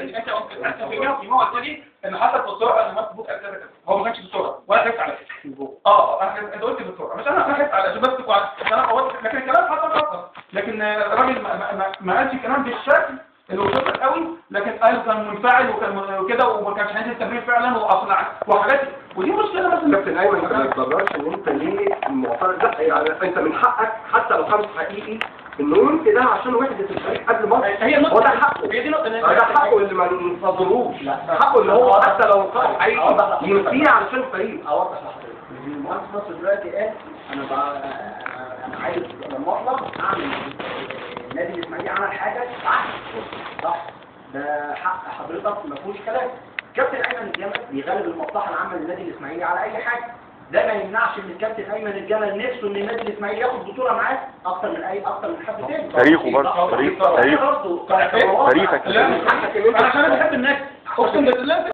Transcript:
انت في جهه قلت لي ان حصل في الصوره ان مكتوب كذا كذا، هو ما كانش في الصوره وانا خفت على كده. انت قلت في الصوره، مش انا خفت على اجابتك انا قلت، لكن الكلام حصل اصلا، لكن الراجل ما قالش الكلام بالشكل اللي وصلت قوي، لكن قال كان منفعل وكده وما كانش عايز التمرين فعلا واصلا وحاجات، ودي مشكله مثلا. كابتن ايمن انت ما تقدرش ان انت ليه المعترض ده، يعني انت من حقك حتى لو كان حقيقي انه ينفي ده عشان وحده الفريق قبل مصر. هي النقطه، هو ده حقه، هي دي نقطه، ده حقه اللي ما نفضلوش، حقه ان هو حتى لو كان حقيقي ينفيه علشان الفريق. اوضح لحضرتك المهندس نصر دلوقتي قال انا عايز لما اطلع اعمل النادي الاسماعيلي عمل حاجه صح، ده حق حضرتك ما فيهوش كلام. كابتن ايمن الجمل بيغلب المصلحه العامه للنادي الاسماعيلي على اي حاجه، ده ما يمنعش ان الكابتن ايمن الجمل نفسه ان النادي الاسماعيلي ياخد بطوله معاه اكتر من حد تاني. تاريخه برضه، تاريخ تاريخك. لا، انا عشان انا بحب الناس اقسم بالله.